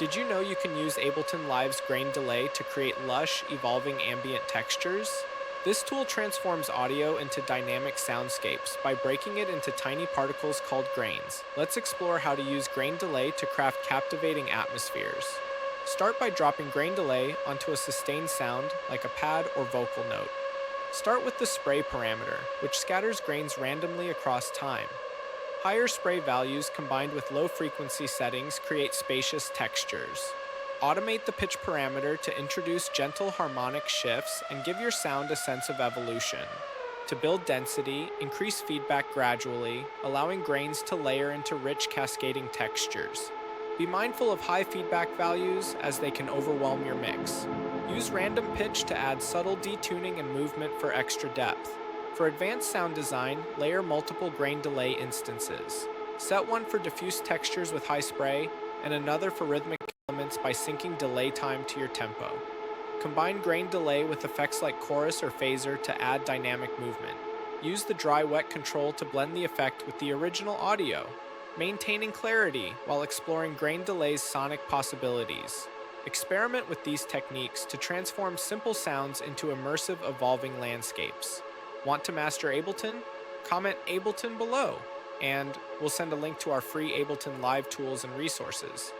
Did you know you can use Ableton Live's Grain Delay to create lush, evolving ambient textures? This tool transforms audio into dynamic soundscapes by breaking it into tiny particles called grains. Let's explore how to use Grain Delay to craft captivating atmospheres. Start by dropping Grain Delay onto a sustained sound like a pad or vocal note. Start with the spray parameter, which scatters grains randomly across time. Higher spray values combined with low frequency settings create spacious textures. Automate the pitch parameter to introduce gentle harmonic shifts and give your sound a sense of evolution. To build density, increase feedback gradually, allowing grains to layer into rich cascading textures. Be mindful of high feedback values as they can overwhelm your mix. Use random pitch to add subtle detuning and movement for extra depth. For advanced sound design, layer multiple grain delay instances. Set one for diffuse textures with high spray, and another for rhythmic elements by syncing delay time to your tempo. Combine grain delay with effects like chorus or phaser to add dynamic movement. Use the dry-wet control to blend the effect with the original audio, maintaining clarity while exploring grain delay's sonic possibilities. Experiment with these techniques to transform simple sounds into immersive, evolving landscapes. Want to master Ableton? Comment Ableton below, and we'll send a link to our free Ableton Live tools and resources.